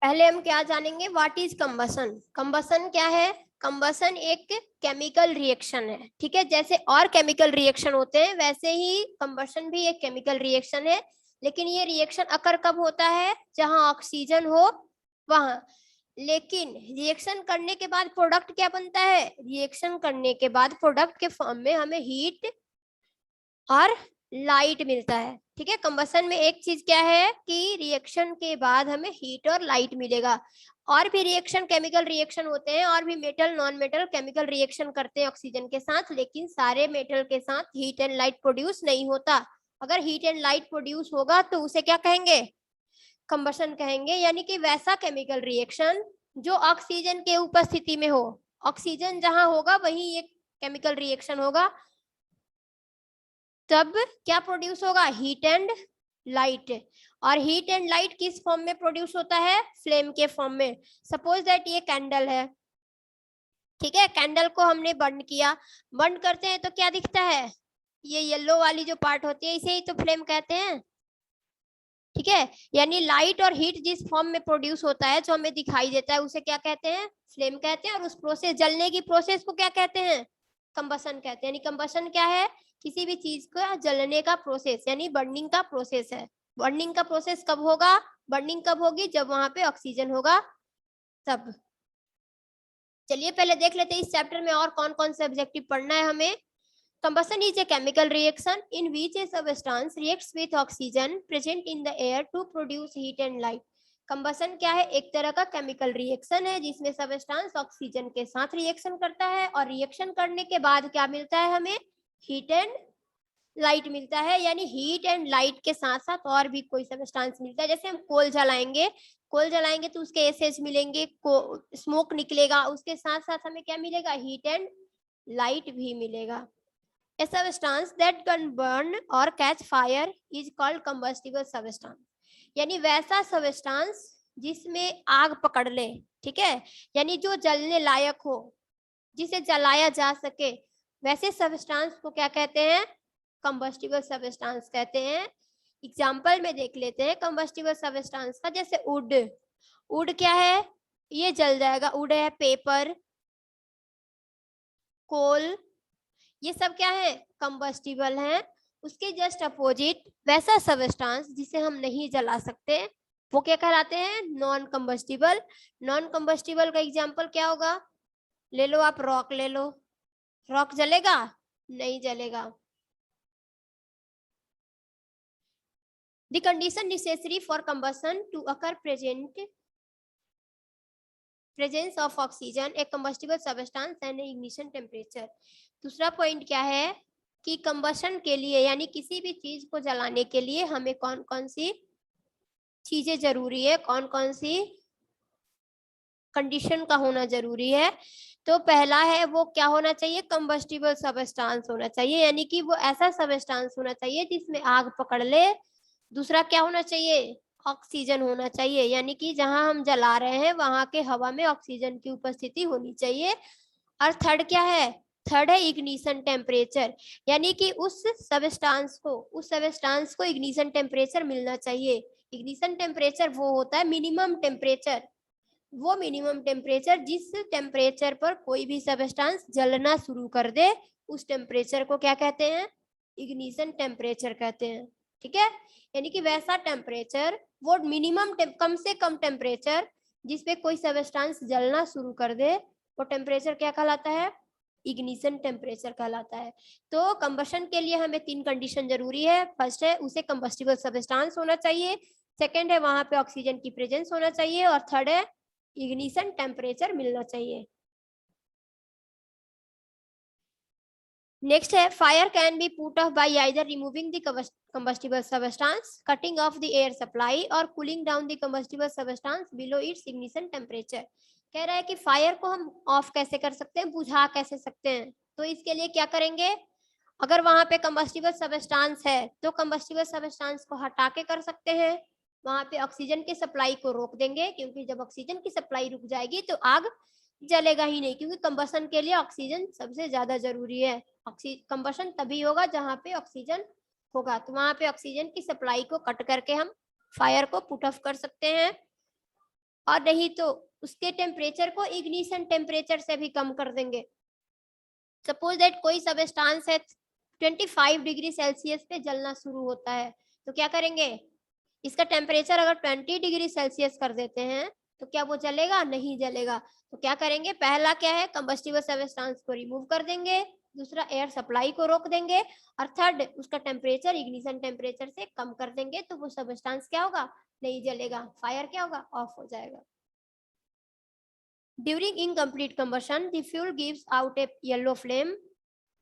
पहले हम क्या जानेंगे, व्हाट इज कंबसन। कंबसन क्या है? कंबसन एक केमिकल रिएक्शन है, ठीक है। जैसे और केमिकल रिएक्शन होते हैं वैसे ही कंबसन भी एक केमिकल रिएक्शन है, लेकिन ये रिएक्शन अकर कब होता है? जहां ऑक्सीजन हो वहां। लेकिन रिएक्शन करने के बाद प्रोडक्ट क्या बनता है? रिएक्शन करने के बाद प्रोडक्ट के फॉर्म में हमें हीट और लाइट मिलता है, ठीक है। कंबसन में एक चीज क्या है कि रिएक्शन के बाद हमें हीट और लाइट मिलेगा। और भी रिएक्शन केमिकल रिएक्शन होते हैं, और भी metal non metal chemical reaction करते हैं ऑक्सीजन के साथ, लेकिन सारे मेटल के साथ हीट एंड लाइट प्रोड्यूस नहीं होता। अगर हीट एंड लाइट प्रोड्यूस होगा तो उसे क्या कहेंगे? कंबसन कहेंगे। यानी कि वैसा केमिकल रिएक्शन जो ऑक्सीजन के उपस्थिति में हो, ऑक्सीजन जहां होगा वहीं एक केमिकल रिएक्शन होगा, तब क्या प्रोड्यूस होगा? Heat and light. और हीट एंड लाइट किस फॉर्म में प्रोड्यूस होता है? फ्लेम के फॉर्म में। सपोज दैट ये कैंडल है, ठीक है। कैंडल को हमने बर्न किया, बर्न करते हैं तो क्या दिखता है? ये येलो वाली जो पार्ट होती है इसे ही तो फ्लेम कहते हैं, ठीक है। यानी लाइट और हीट जिस फॉर्म में प्रोड्यूस होता है, जो हमें दिखाई देता है, उसे क्या कहते हैं? फ्लेम कहते हैं। और उस प्रोसेस, जलने की प्रोसेस को क्या कहते हैं? कंबसन कहते हैं। यानी कंबसन क्या है? किसी भी चीज का जलने का प्रोसेस, यानी बर्निंग का प्रोसेस है। बर्निंग का प्रोसेस कब होगा? बर्निंग कब होगी? जब वहां पे ऑक्सीजन होगा तब। चलिए पहले देख लेते हैं इस चैप्टर में और कौन कौन से ऑब्जेक्टिव पढ़ना है हमें। Combustion is a chemical reaction in which a substance reacts with oxygen present in the air to produce heat and light. Combustion क्या है? एक तरह का केमिकल रिएक्शन है जिसमें सबस्टांस ऑक्सीजन के साथ रिएक्शन करता है, और रिएक्शन करने के बाद क्या मिलता है हमें? हीट एंड लाइट मिलता है। यानी हीट एंड लाइट के साथ साथ और भी कोई सबस्टांस मिलता है। जैसे हम कोल जलाएंगे, कोल जलाएंगे तो उसके एसेज मिलेंगे, स्मोक निकलेगा, उसके साथ साथ हमें क्या मिलेगा? हीट एंड लाइट भी मिलेगा। A substance that can burn or catch fire is called combustible substance. यानी वैसा सबस्टांस जिसमें आग पकड़ ले, ठीक है। यानी जो जलने लायक हो, जिसे जलाया जा सके, वैसे सबस्टांस को क्या कहते हैं? कंबस्टिबल सबस्टांस कहते हैं। एग्जाम्पल में देख लेते हैं कंबस्टिबल सबस्टांस का। जैसे वुड, वुड क्या है? ये जल जाएगा। वुड है पेपर, कोल, ये सब क्या है? कंबस्टिबल है। उसके जस्ट अपोजिट वैसा सबस्टांस जिसे हम नहीं जला सकते, वो क्या कहलाते हैं? Non combustible. नॉन कंबस्टिबल का एग्जांपल क्या होगा? ले लो आप, रॉक ले लो। रॉक जलेगा? नहीं जलेगा। The condition necessary for combustion to occur presence of oxygen, a combustible substance and ignition temperature. दूसरा पॉइंट क्या है कि कंबशन के लिए, यानी किसी भी चीज को जलाने के लिए हमें कौन कौन सी चीजें जरूरी है, कौन कौन सी कंडीशन का होना जरूरी है। तो पहला है वो क्या होना चाहिए? कंबस्टिबल सबस्टांस होना चाहिए, यानी कि वो ऐसा सबस्टांस होना चाहिए जिसमें आग पकड़ ले। दूसरा क्या होना चाहिए? ऑक्सीजन होना चाहिए, यानी कि जहां हम जला रहे हैं वहां के हवा में ऑक्सीजन की उपस्थिति होनी चाहिए। और थर्ड क्या है? थर्ड है इग्निशन टेम्परेचर, यानी कि उस सबस्टांस को इग्निशन टेम्परेचर मिलना चाहिए। इग्निशन टेम्परेचर वो होता है मिनिमम टेम्परेचर, वो मिनिमम टेम्परेचर जिस टेम्परेचर पर कोई भी सबस्टांस जलना शुरू कर दे, उस टेम्परेचर को क्या कहते हैं? इग्निशन टेम्परेचर कहते हैं, ठीक है। यानी कि वैसा टेम्परेचर, वो मिनिमम कम से कम टेम्परेचर जिसपे कोई सबस्टांस जलना शुरू कर दे, वो टेम्परेचर क्या कहलाता है? इग्निशन टेम्परेचर कहलाता है। तो कंबशन के लिए हमें 3 कंडीशन जरूरी है। फर्स्ट है उसे कंबस्टिबल सबस्टांस होना चाहिए, सेकेंड है वहां पे ऑक्सीजन की प्रेजेंस होना चाहिए, और थर्ड है इग्निशन टेम्परेचर मिलना चाहिए। नेक्स्ट है fire can be put off bye either removing the combustible substance, cutting off the air supply और cooling down the combustible substance below its ignition temperature। कह रहा है कि फायर को हम ऑफ कैसे कर सकते हैं, बुझा कैसे सकते हैं। तो इसके लिए क्या करेंगे? अगर वहां पे कंबस्टिबल सबस्टांस है तो कंबस्टिबल सबस्टांस को हटा के कर सकते हैं। वहां पे ऑक्सीजन की सप्लाई को रोक देंगे, क्योंकि जब ऑक्सीजन की सप्लाई रुक जाएगी तो आग जलेगा ही नहीं, क्योंकि कंबशन के लिए ऑक्सीजन सबसे ज्यादा जरूरी है। कंबशन तभी होगा जहां पे ऑक्सीजन होगा, तो वहां पे ऑक्सीजन की सप्लाई को कट करके हम फायर को पुट ऑफ कर सकते हैं। और नहीं तो उसके टेम्परेचर को इग्निशन टेम्परेचर से भी कम कर देंगे। सपोज दैट कोई सबस्टांस है 25 डिग्री सेल्सियस पे जलना शुरू होता है, तो क्या करेंगे, इसका टेम्परेचर अगर 20 डिग्री सेल्सियस कर देते हैं तो क्या वो जलेगा? नहीं जलेगा। तो क्या करेंगे, पहला क्या है, कंबस्टिबल सबस्टांस को रिमूव कर देंगे, दूसरा एयर सप्लाई को रोक देंगे, और थर्ड उसका टेम्परेचर इग्निशन टेम्परेचर से कम कर देंगे, तो वो सबस्टांस क्या होगा? नहीं जलेगा, फायर क्या होगा? ऑफ हो जाएगा। During incomplete combustion, the fuel gives out a yellow flame.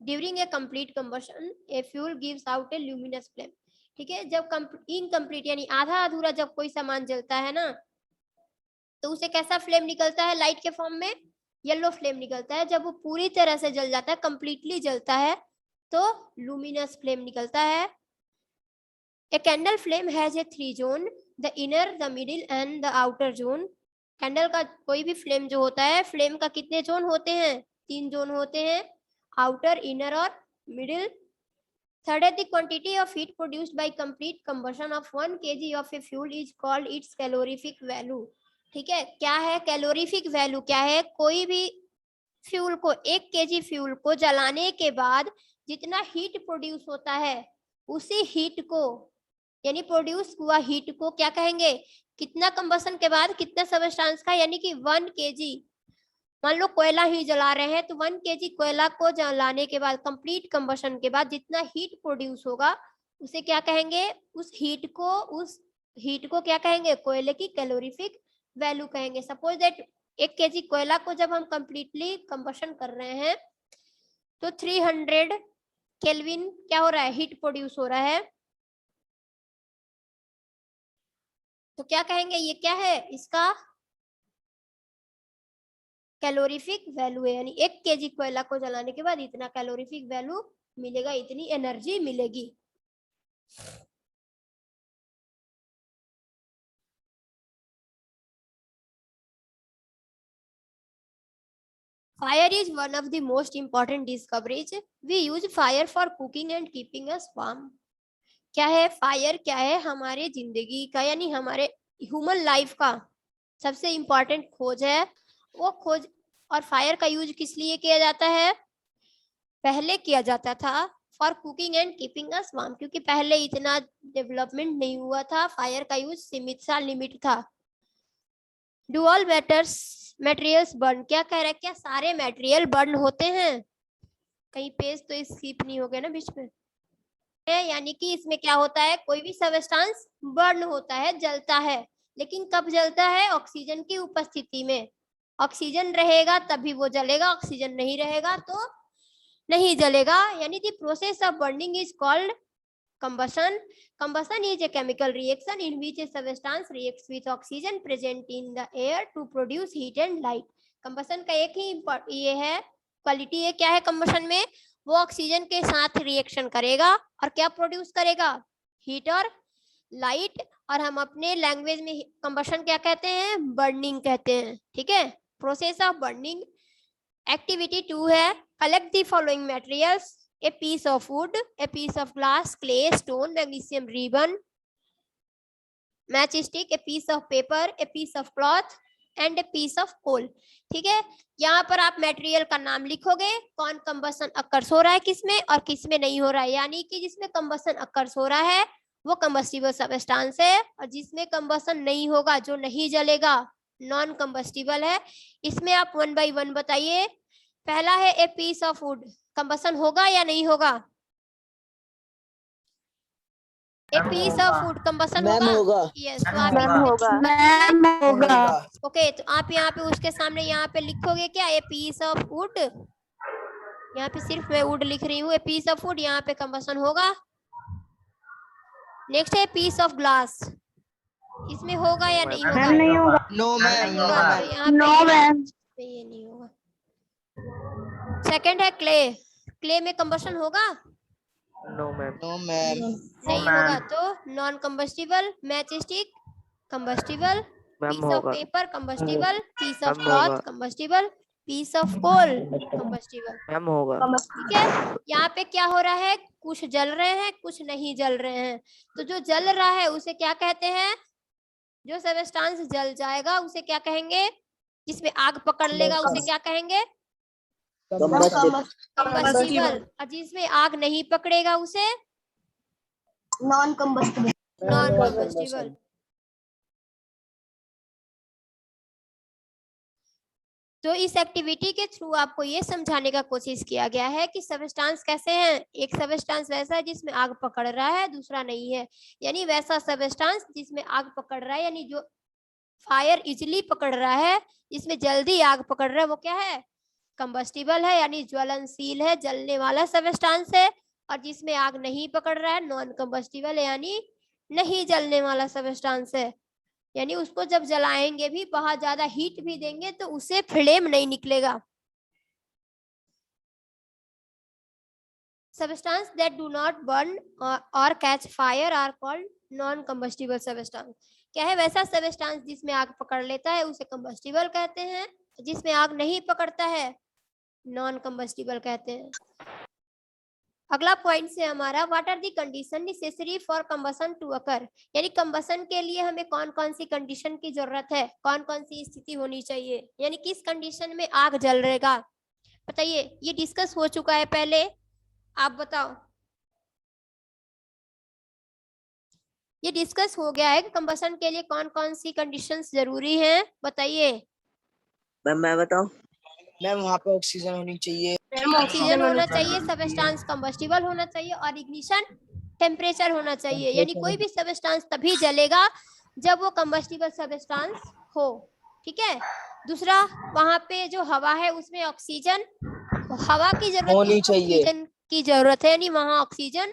During a complete combustion, a fuel gives out a luminous flame. ठीक है, जब इनकम्प्लीट यानी आधा अधूरा जब कोई सामान जलता है ना, तो उसे कैसा फ्लेम निकलता है? लाइट के फॉर्म में येलो फ्लेम निकलता है। जब वो पूरी तरह से जल जाता है, कंप्लीटली जलता है, तो लुमिनस फ्लेम निकलता है। A candle flame has a 3 zone, the inner, the middle and the outer zone. Candle का कोई भी फ्लेम जो होता है, फ्लेम का कितने जोन होते हैं? 3 जोन होते हैं, आउटर, इनर और मिडिल। थर्ड है, the quantity of heat produced by complete combustion of 1 kg of a fuel is called its calorific value. ठीक है, क्या है कैलोरीफिक वैल्यू? क्या है, कोई भी फ्यूल को 1 kg फ्यूल को जलाने के बाद जितना हीट प्रोड्यूस होता है, उसी हीट को यानी प्रोड्यूस हुआ हीट को क्या कहेंगे? कितना कंबशन के बाद कितना सबस्टांस का, यानी कि 1 kg, मान लो कोयला ही जला रहे हैं, तो 1 kg कोयला को जलाने के बाद कंप्लीट कंबशन के बाद जितना हीट प्रोड्यूस होगा, उसे क्या कहेंगे? उस हीट को क्या कहेंगे? कोयले की कैलोरीफिक वैल्यू कहेंगे। सपोज दैट 1 kg कोयला को जब हम कंप्लीटली कंबशन कर रहे हैं, तो 300 केल्विन क्या हो रहा है? हीट प्रोड्यूस हो रहा है। तो क्या कहेंगे, ये क्या है? इसका कैलोरीफिक वैल्यू है, यानी 1 kg कोयला को जलाने के बाद इतना कैलोरीफिक वैल्यू मिलेगा, इतनी एनर्जी मिलेगी। Fire is one of the most important discoveries. We use fire for cooking and keeping us warm. क्या है फायर? क्या है? हमारे जिंदगी का यानी हमारे ह्यूमन लाइफ का सबसे इम्पोर्टेंट खोज है वो खोज। और फायर का यूज किस लिए किया जाता है? पहले किया जाता था for cooking and keeping us warm, क्योंकि पहले इतना डेवलपमेंट नहीं हुआ था, फायर का यूज सीमित सा लिमिट था। Do all materials burn? क्या कह रहा है, क्या सारे मटेरियल बर्न होते हैं? कहीं पेज तो स्किप नहीं हो गया ना बीच में? यानी कि इसमें क्या होता है, कोई भी सबस्टांस बर्न होता है, जलता है, लेकिन कब जलता है? ऑक्सीजन की उपस्थिति में। ऑक्सीजन रहेगा तभी वो जलेगा, ऑक्सीजन नहीं रहेगा तो नहीं जलेगा। यानी the process of burning is called combustion. Combustion is a chemical reaction in which a substance reacts with oxygen present in the air to produce heat and light. Combustion का एक ही ये है क्वालिटी है, क्या है combustion में? वो oxygen के साथ रिएक्शन करेगा और क्या प्रोड्यूस करेगा? हीट और लाइट। और हम अपने लैंग्वेज में combustion क्या कहते हैं? बर्निंग कहते हैं। ठीक है, प्रोसेस ऑफ बर्निंग। एक्टिविटी 2 है, collect the following materials: a piece of wood, a piece of glass, clay, stone, magnesium ribbon, matchstick, a piece of paper, a piece of cloth and a piece of coal. ठीक है, यहाँ पर आप material का नाम लिखोगे, कौन combustion occurs हो रहा है किसमें और किसमें नहीं हो रहा है। यानी कि जिसमें कंबसन अकर्स हो रहा है वो कंबस्टिबल सबस्टांस है, और जिसमें कंबसन नहीं होगा, जो नहीं जलेगा, नॉन कंबस्टिबल है। इसमें आप 1 by 1 बताइए। पहला है a piece of wood, combustion होगा या नहीं होगा? A piece of wood combustion होगा? यस, तो आप होगा। ओके, तो आप यहाँ पे उसके सामने यहाँ पे लिखोगे क्या? A piece of wood. यहाँ पे सिर्फ मैं वुड लिख रही हूँ, ए पीस ऑफ वुड, यहाँ पे कंबसन होगा। नेक्स्ट है पीस ऑफ ग्लास, इसमें होगा या नहीं होगा? नहीं होगा। No ma'am, no ma'am, no ma'am. ये नहीं होगा। सेकंड है क्ले, क्ले में कंबसन होगा? नो मैम, नो मैम, नहीं होगा, तो non combustible. Match stick combustible, piece of paper combustible, piece of cloth combustible, piece of coal combustible. Ma'am होगा। ठीक है, यहाँ पे क्या हो रहा है, कुछ जल रहे हैं कुछ नहीं जल रहे हैं। तो जो जल रहा है उसे क्या कहते हैं? जो सबस्टांस जल जाएगा उसे क्या कहेंगे? जिसमें आग पकड़ लेगा उसे क्या कहेंगे? कंबस्टिबल। और जिसमें आग नहीं पकड़ेगा उसे नॉन कंबस्टिबल। Non combustible. तो इस एक्टिविटी के थ्रू आपको ये समझाने का कोशिश किया गया है कि सबस्टांस कैसे हैं। एक सबस्टांस वैसा है जिसमें आग पकड़ रहा है, दूसरा नहीं है। यानी वैसा सबस्टांस जिसमें आग पकड़ रहा है, यानी जो फायर इजिली पकड़ रहा है, जिसमें जल्दी आग पकड़ रहा है, वो क्या है? कंबस्टिबल है, यानी ज्वलनशील है, जलने वाला सबस्टांस है। और जिसमें आग नहीं पकड़ रहा है नॉन कंबस्टिबल है, यानी नहीं जलने वाला सबस्टांस है। यानी उसको जब जलाएंगे भी, बहुत ज्यादा हीट भी देंगे तो उससे फ्लेम नहीं निकलेगा। Substance that do not burn or catch fire are called non combustible substance. क्या है? वैसा सबस्टांस जिसमें आग पकड़ लेता है उसे कंबस्टिबल कहते हैं, जिसमें आग नहीं पकड़ता है नॉन कंबस्टिबल कहते हैं। अगला पॉइंट से हमारा, what are the condition necessary for combustion to occur. यानी कंबसन के लिए हमें कौन कौन सी कंडीशन की जरूरत है, कौन कौन सी स्थिति होनी चाहिए, यानी किस कंडीशन में आग जलेगा। बताइए, ये डिस्कस हो चुका है पहले, आप बताओ। ये डिस्कस हो गया है कि कंबसन के लिए कौन कौन सी कंडीशंस जरूरी हैं, बताइए। मैम मैं बताऊं? मैम वहाँ पे ऑक्सीजन होनी चाहिए। ऑक्सीजन होना चाहिए, सबस्टांस कंबस्टिबल होना चाहिए, और इग्निशन टेम्परेचर होना चाहिए। यानी कोई भी सबस्टांस तभी जलेगा जब वो कंबस्टिबल सबस्टांस हो। ठीक है। दूसरा, वहां पे जो हवा है उसमें ऑक्सीजन, हवा की जरूरत होनी चाहिए। ऑक्सीजन की जरूरत है, यानी वहां ऑक्सीजन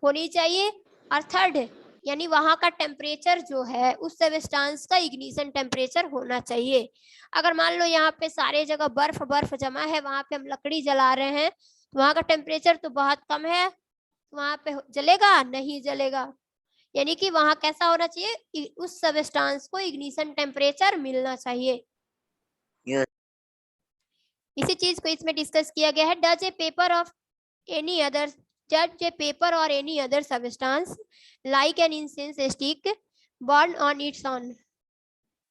होनी चाहिए। और थर्ड, यानी वहां का टेम्परेचर जो है उस सबस्टांस का इग्निशन टेम्परेचर होना चाहिए। अगर मान लो यहाँ पे सारे जगह बर्फ बर्फ जमा है, वहां पे हम लकड़ी जला रहे हैं, तो वहां का टेम्परेचर तो बहुत कम है, वहां पे जलेगा नहीं जलेगा। यानी कि वहां कैसा होना चाहिए, उस सबस्टांस को इग्निशन टेम्परेचर मिलना चाहिए। Yes. इसी चीज को इसमें डिस्कस किया गया है। Does a paper of any other judge a paper or any other substance like an incense stick burn on its own,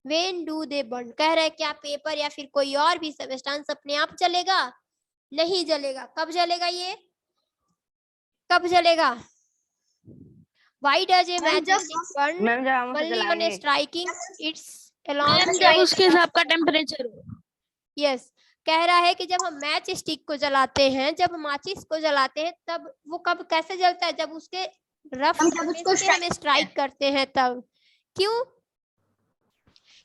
when do they burn। कह रहा है क्या पेपर या फिर कोई और भी सबस्टांस अपने आप जलेगा? नहीं जलेगा। कब जलेगा? ये कब जलेगा? why does a matchstick burn only when striking its along जब उसके हिसाब का टेम्परेचर हो। यस। कह रहा है कि जब हम मैच स्टिक को जलाते हैं, जब माचिस को जलाते हैं, तब वो कब कैसे जलता है? जब उसके रफ सरफेस पे हमें स्ट्राइक करते हैं तब। क्यों?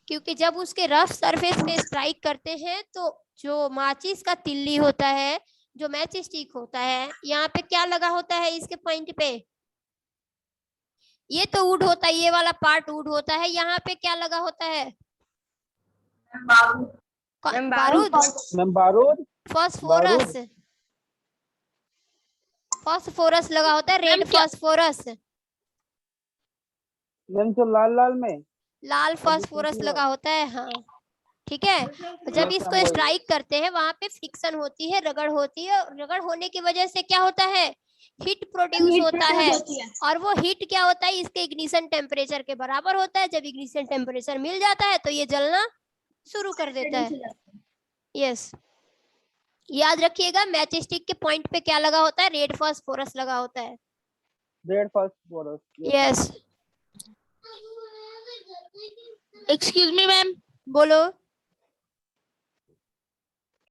क्योंकि जब उसके रफ सरफेस पे स्ट्राइक करते हैं तो जो माचिस का तिल्ली होता है, जो मैच स्टिक होता है, यहाँ पे क्या लगा होता है इसके पॉइंट पे? ये तो वुड होता है, ये वाला पार्ट वुड होता है। यहाँ पे क्या लगा होता है? बारूद। बारूद। फास्फोरस। फास्फोरस लगा होता है, रेड फास्फोरस। तो लाल लाल में लाल फास्फोरस लगा होता है। हाँ, ठीक है। जब इसको स्ट्राइक करते हैं वहां पे फ्रिक्शन होती है, रगड़ होती है, और रगड़ होने की वजह से क्या होता है? हीट प्रोड्यूस होता है। और वो हीट क्या होता है? इसके इग्निशन टेम्परेचर के बराबर होता है। जब इग्निशन टेम्परेचर मिल जाता है तो ये जलना शुरू कर देता है। यस, याद रखिएगा, मैच स्टिक के पॉइंट पे क्या लगा होता है? रेड फास्फोरस लगा होता है। Red phosphorus. Yes. Excuse me ma'am, बोलो।